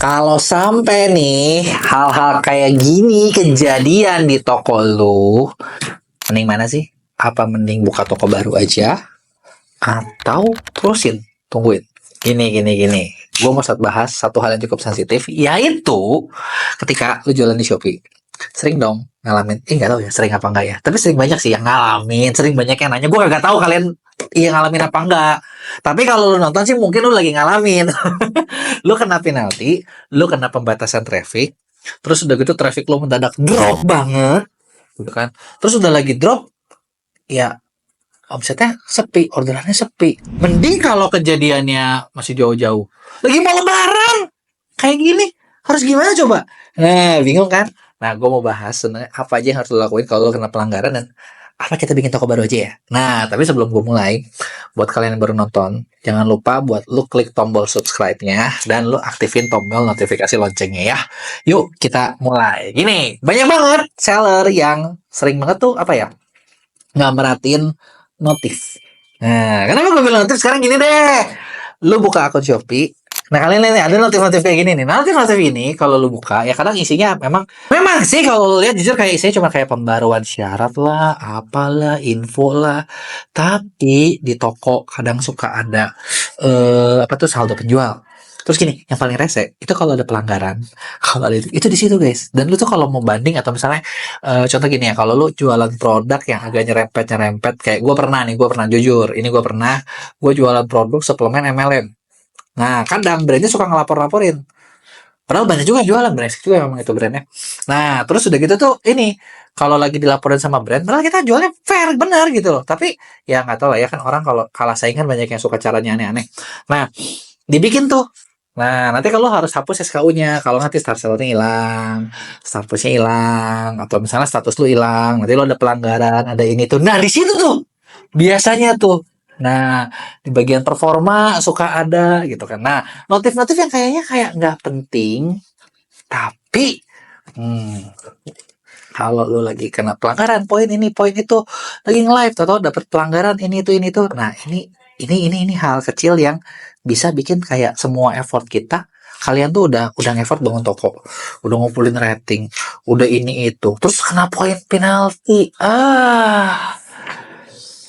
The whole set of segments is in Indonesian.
Kalau sampai nih hal-hal kayak gini kejadian di toko lu, mending mana sih? Apa mending buka toko baru aja atau terusin tungguin? Gini. Gue mau bahas satu hal yang cukup sensitif, yaitu ketika lu jualan di Shopee. Sering dong ngalamin, nggak tahu ya sering apa enggak ya. Tapi sering banyak sih yang ngalamin, sering banyak yang nanya. Gue nggak tahu kalian ngalamin apa enggak. Tapi kalau lu nonton sih mungkin lu lagi ngalamin. Lu kena penalti, lu kena pembatasan traffic, terus udah gitu traffic lu mendadak drop banget, gitu kan. Terus udah lagi drop, ya omsetnya sepi, orderannya sepi. Mending kalau kejadiannya masih jauh-jauh. Lagi mau lebaran, kayak gini, harus gimana coba? Nah, bingung kan? Nah, gue mau bahas sebenarnya apa aja yang harus lo lakuin kalau lo kena pelanggaran dan apa kita bikin toko baru aja ya. Nah, tapi sebelum gue mulai, buat kalian yang baru nonton, jangan lupa buat lo klik tombol subscribe-nya dan lo aktifin tombol notifikasi loncengnya ya. Yuk, kita mulai. Gini, banyak banget seller yang sering banget tuh apa ya? Nggak merhatiin notif. Nah, kenapa gue bilang notif? Sekarang gini deh. Lu buka akun Shopee. Nah, kalian lihat nih, ada notif-notif kayak gini nih. Nah, notif-notif ini kalau lu buka, ya kadang isinya memang sih kalau lu lihat jujur kayak isinya cuma kayak pembaruan syarat lah, apalah, info lah. Tapi di toko kadang suka ada apa tuh saldo penjual. Terus gini, yang paling rese itu kalau ada pelanggaran, kalau ada itu di situ guys. Dan lu tuh kalau mau banding atau misalnya contoh gini ya, kalau lu jualan produk yang agak nyerempet kayak gue pernah jujur, ini gue jualan produk suplemen MLM. Nah, kadang brandnya suka ngelapor-laporin. Padahal banyak juga yang jualan, brengsek juga memang itu brandnya. Nah, terus udah gitu tuh ini kalau lagi dilaporin sama brand, malah kita jualnya fair benar gitu loh. Tapi ya nggak tahu lah ya kan orang kalau kalah saing kan banyak yang suka caranya aneh-aneh. Nah, dibikin tuh. Nah, nanti kalau harus hapus SKU-nya, kalau nanti start sellernya hilang, start push-nya hilang, atau misalnya status lu hilang, nanti lo ada pelanggaran, ada ini tuh. Nah, di situ tuh biasanya tuh. Nah, di bagian performa suka ada gitu kan. Nah, notif-notif yang kayaknya kayak nggak penting, tapi kalau lu lagi kena pelanggaran poin ini poin itu lagi nge-live atau dapat pelanggaran ini itu. Nah, ini hal kecil yang bisa bikin kayak semua effort kita kalian tuh udah effort bangun toko, udah ngumpulin rating, udah ini itu, terus kena poin penalti.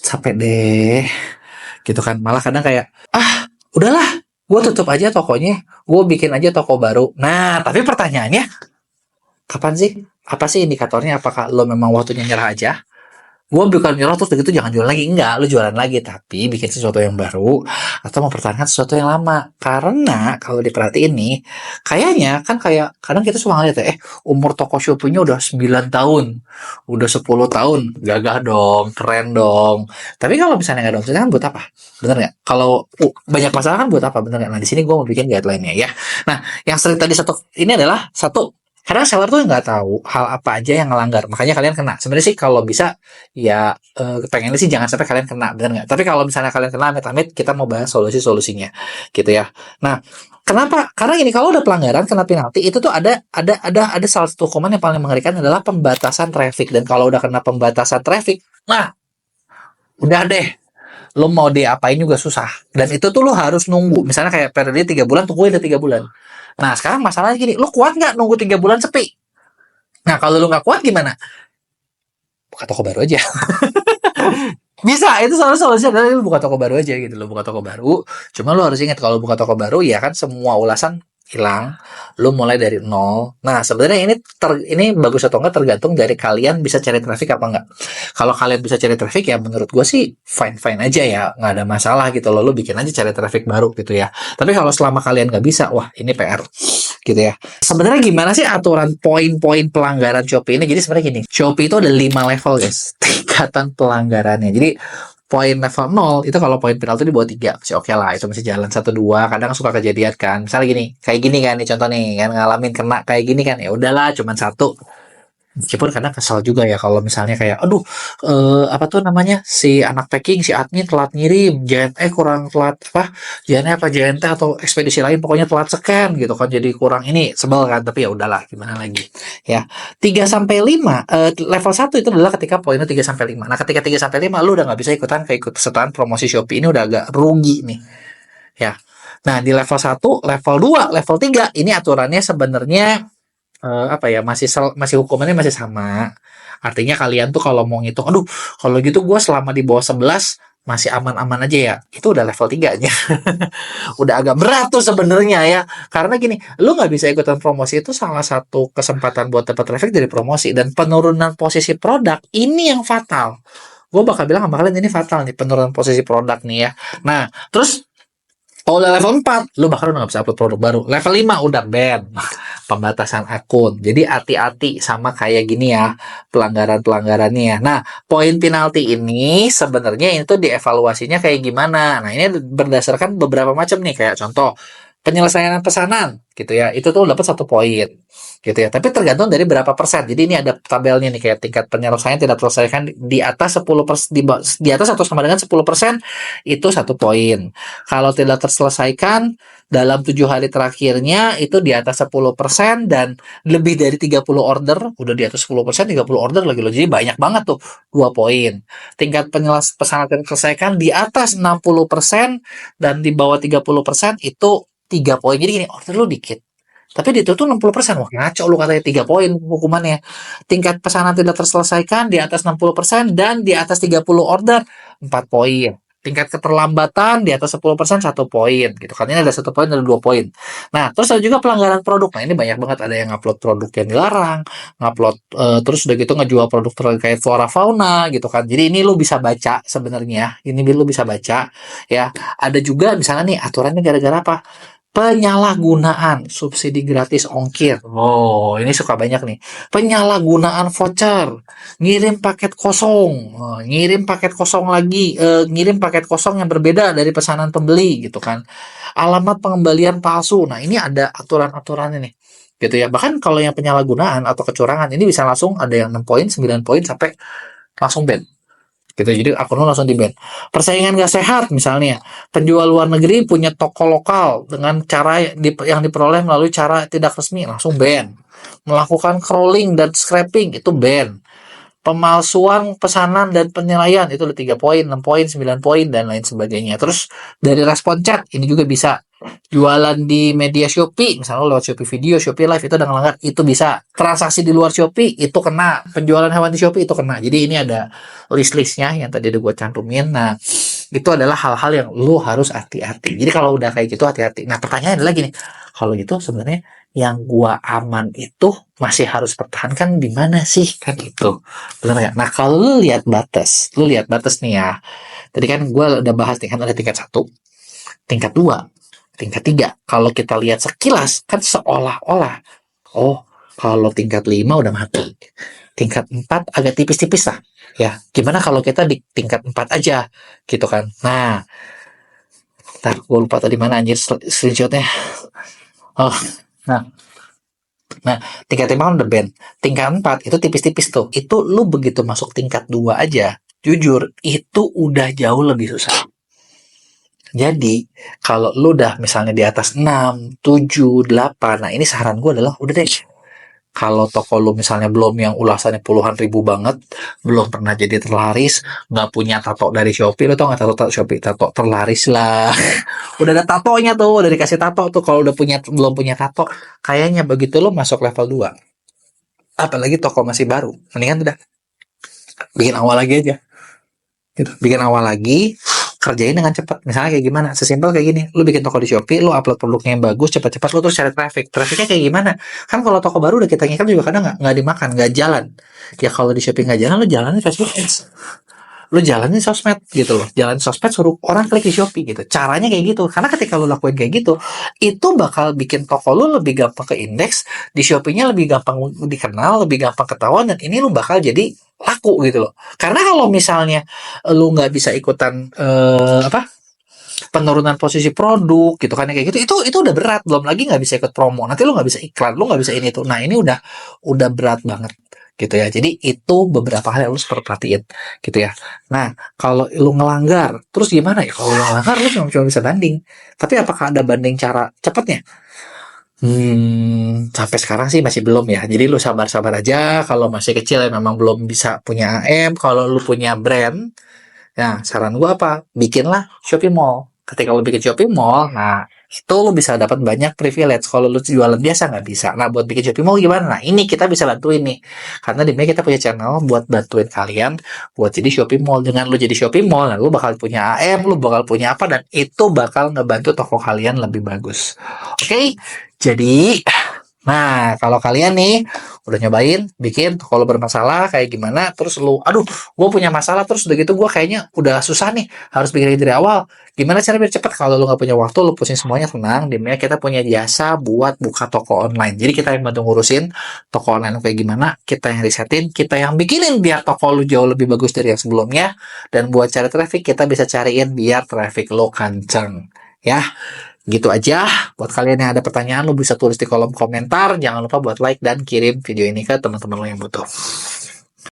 Capek deh. Gitu kan. Malah kadang kayak udahlah, gue tutup aja tokonya, gue bikin aja toko baru. Nah, tapi pertanyaannya kapan sih? Apa sih indikatornya? Apakah lo memang waktunya nyerah aja? Gue bukan nyerah terus begitu jangan jualan lagi. Enggak, lo jualan lagi. Tapi bikin sesuatu yang baru atau mempertahankan sesuatu yang lama. Karena kalau diperhatiin nih, kayaknya kan kayak kadang kita suka ngeliat ya, umur toko Shopee-nya udah 9 tahun. Udah 10 tahun. Gagah dong, keren dong. Tapi kalau misalnya nggak ada omsetnya kan buat apa? Bener nggak? Kalau banyak masalah kan buat apa? Bener nggak? Nah, di sini gue mau bikin guideline-nya ya. Nah, yang sering tadi ini adalah satu. Karena seller tuh nggak tahu hal apa aja yang ngelanggar, makanya kalian kena. Sebenarnya sih kalau bisa ya pengennya sih jangan sampai kalian kena, benar nggak? Tapi kalau misalnya kalian kena, amit-amit kita mau bahas solusinya, gitu ya. Nah, kenapa? Karena ini kalau udah pelanggaran kena penalti itu tuh ada salah satu hukuman yang paling mengerikan adalah pembatasan traffic. Dan kalau udah kena pembatasan traffic, nah udah deh, lo mau diapain juga susah. Dan itu tuh lo harus nunggu. Misalnya kayak periode 3 bulan, tungguin udah 3 bulan. Nah, sekarang masalahnya gini, lo kuat nggak nunggu 3 bulan sepi? Nah, kalau lo nggak kuat gimana? Buka toko baru aja. Bisa, itu solusinya adalah lo buka toko baru aja gitu. Lo buka toko baru, cuma lo harus ingat kalau buka toko baru ya kan semua ulasan hilang, lu mulai dari nol. Nah, sebenarnya ini bagus atau enggak tergantung dari kalian bisa cari traffic apa enggak. Kalau kalian bisa cari traffic ya menurut gue sih fine aja ya, nggak ada masalah gitu loh. Lu bikin aja cari traffic baru gitu ya. Tapi kalau selama kalian nggak bisa, wah ini PR gitu ya. Sebenarnya gimana sih aturan poin-poin pelanggaran Shopee ini? Jadi sebenarnya gini, Shopee itu ada 5 level guys, tingkatan pelanggarannya. Jadi poin level 0 itu kalau poin penalti di bawah 3 masih oke lah, itu masih jalan 1-2. Kadang suka kejadian kan, misalnya gini, kayak gini kan nih contoh nih kan, ngalamin kena kayak gini kan, ya udahlah cuman 1. Meskipun kadang kesal juga ya kalau misalnya kayak aduh apa tuh namanya si anak packing si admin telat ngirim JNE kurang telat JNE JNT atau ekspedisi lain pokoknya telat scan gitu kan, jadi kurang ini sebel kan. Tapi ya udahlah gimana lagi ya. 3-5 level 1 itu adalah ketika poinnya 3-5. Nah, ketika 3-5 lu udah nggak bisa keikut pesertaan promosi Shopee, ini udah agak rugi nih ya. Nah, di level 1, level 2, level 3 ini aturannya sebenarnya apa ya, masih hukumannya masih sama. Artinya kalian tuh kalau mau ngitung, aduh, kalau gitu gue selama di bawah 11 masih aman-aman aja ya. Itu udah level 3 aja. Udah agak berat tuh sebenarnya ya. Karena gini, lu nggak bisa ikutan promosi itu salah satu kesempatan buat dapat traffic dari promosi, dan penurunan posisi produk ini yang fatal. Gue bakal bilang sama kalian ini fatal nih, penurunan posisi produk nih ya. Nah, terus kalau udah level 4, lu bakal udah nggak bisa upload produk baru. Level 5 udah ban. Pembatasan akun. Jadi hati-hati sama kayak gini ya, pelanggaran-pelanggarannya ya. Nah, poin penalti ini sebenarnya itu dievaluasinya kayak gimana. Nah, ini berdasarkan beberapa macam nih, kayak contoh penyelesaian pesanan gitu ya. Itu tuh dapat 1 poin gitu ya. Tapi tergantung dari berapa persen. Jadi ini ada tabelnya nih, kayak tingkat penyelesaian tidak terselesaikan di atas 10%, di atas atau sama dengan 10% itu 1 poin. Kalau tidak terselesaikan dalam 7 hari terakhirnya itu di atas 10% dan lebih dari 30 order, udah di atas 10%, 30 order lagi loh. Jadi banyak banget tuh, 2 poin. Tingkat pesanan tidak terselesaikan di atas 60% dan di bawah 30% itu 3 poin. Jadi gini, order lu dikit, tapi itu tuh 60%. Wah, ngaco lu, katanya 3 poin hukumannya. Tingkat pesanan tidak terselesaikan di atas 60% dan di atas 30 order, 4 poin. Tingkat keterlambatan di atas 10%, 1 poin gitu kan. Ini ada 1 poin, ada 2 poin. Nah, terus ada juga pelanggaran produk. Nah, ini banyak banget, ada yang upload produk yang dilarang, ngupload terus udah gitu ngejual produk terkait flora fauna gitu kan. Jadi ini lu bisa baca sebenarnya. Ini lu bisa baca ya. Ada juga misalnya nih aturannya gara-gara apa? Penyalahgunaan subsidi gratis ongkir. Oh, ini suka banyak nih. Penyalahgunaan voucher, ngirim paket kosong, ngirim paket kosong lagi, ngirim paket kosong yang berbeda dari pesanan pembeli gitu kan. Alamat pengembalian palsu. Nah, ini ada aturan-aturannya nih. Gitu ya. Bahkan kalau yang penyalahgunaan atau kecurangan ini bisa langsung ada yang 6 poin, 9 poin sampai langsung ban gitu. Jadi akun lo langsung di ban. Persaingan gak sehat misalnya, penjual luar negeri punya toko lokal dengan cara yang diperoleh melalui cara tidak resmi, langsung ban. Melakukan crawling dan scraping itu ban. Pemalsuan pesanan dan penilaian itu ada 3 poin, 6 poin, 9 poin dan lain sebagainya. Terus dari respon chat ini juga bisa. Jualan di media Shopee, misalnya lewat Shopee Video, Shopee Live, itu udah ngelanggar, itu bisa. Transaksi di luar Shopee itu kena. Penjualan hewan di Shopee itu kena. Jadi ini ada list-listnya yang tadi udah gue cantumin. Nah, itu adalah hal-hal yang lu harus hati-hati. Jadi kalau udah kayak gitu hati-hati. Nah, pertanyaannya adalah gini, kalau gitu sebenarnya yang gua aman itu masih harus pertahankan di mana sih, kan itu. Benar ya? Nah, kalau lu lihat batas nih ya. Tadi kan gua udah bahas nih, kan ada tingkat 1, tingkat 2, tingkat 3. Kalau kita lihat sekilas kan seolah-olah, oh, kalau tingkat 5 udah mati. Tingkat 4 agak tipis-tipis lah. Ya, gimana kalau kita di tingkat 4 aja gitu kan. Nah, ntar gue lupa tadi mana anjir screenshotnya. Oh, nah, nah, tingkat 5 kan udah band. Tingkat 4 itu tipis-tipis tuh. Itu lu begitu masuk tingkat 2 aja, jujur, itu udah jauh lebih susah. Jadi, kalau lu udah misalnya di atas 6, 7, 8, nah ini saran gue adalah, udah deh, kalau toko lu misalnya belum yang ulasannya puluhan ribu banget, belum pernah jadi terlaris, nggak punya tato dari Shopee, lu tau nggak tato Shopee, tato terlaris lah. Udah ada tatonya tuh, udah dikasih tato tuh. Kalau udah belum punya tato, kayaknya begitu lu masuk level 2, apalagi toko masih baru, mendingan udah bikin awal lagi aja gitu. Bikin awal lagi, kerjain dengan cepat. Misalnya kayak gimana? Sesimpel kayak gini, lu bikin toko di Shopee, lu upload produknya yang bagus, cepat-cepat, lu terus cari trafficnya kayak gimana? Kan kalau toko baru udah kita ngikat juga kadang nggak dimakan, nggak jalan. Ya kalau di Shopee nggak jalan, lu jalanin Facebook Ads, lu jalanin sosmed gitu loh. Jalan sosmed, suruh orang klik di Shopee gitu. Caranya kayak gitu. Karena ketika lu lakuin kayak gitu, itu bakal bikin toko lu lebih gampang ke indeks, di Shopee-nya lebih gampang dikenal, lebih gampang ketahuan, dan ini lu bakal jadi laku gitu loh. Karena kalau misalnya lu nggak bisa ikutan penurunan posisi produk gitu kan, kayak gitu, itu udah berat. Belum lagi nggak bisa ikut promo, nanti lu nggak bisa iklan, lu nggak bisa ini tuh. Nah, ini udah berat banget gitu ya. Jadi itu beberapa hal yang lu harus perhatiin gitu ya. Nah, kalau lu ngelanggar terus gimana ya? Kalau lu ngelanggar, lu cuma bisa banding, tapi apakah ada banding cara cepatnya? Sampai sekarang sih masih belum ya. Jadi lu sabar-sabar aja. Kalau masih kecil ya memang belum bisa punya AM. Kalau lu punya brand, nah, saran gua apa? Bikinlah Shopee Mall. Ketika lu bikin Shopee Mall, nah, itu lo bisa dapat banyak privilege. Kalau lo jualan biasa nggak bisa. Nah, buat bikin Shopee Mall gimana? Nah, ini kita bisa bantuin nih. Karena di sini kita punya channel buat bantuin kalian buat jadi Shopee Mall. Dengan lo jadi Shopee Mall, nah, lo bakal punya AM, lo bakal punya apa, dan itu bakal ngebantu toko kalian lebih bagus. Oke? Jadi, nah, kalau kalian nih udah nyobain bikin toko lo bermasalah kayak gimana, terus lu, aduh, gue punya masalah, terus udah gitu gue kayaknya udah susah nih, harus bikin dari awal. Gimana cara biar cepet? Kalau lu nggak punya waktu, lu pusing semuanya, tenang. Dimana kita punya jasa buat buka toko online. Jadi kita yang bantu ngurusin toko online kayak gimana, kita yang risetin, kita yang bikinin biar toko lu jauh lebih bagus dari yang sebelumnya. Dan buat cari traffic, kita bisa cariin biar traffic lo kenceng. Ya, gitu aja. Buat kalian yang ada pertanyaan, lo bisa tulis di kolom komentar. Jangan lupa buat like dan kirim video ini ke teman-teman lo yang butuh.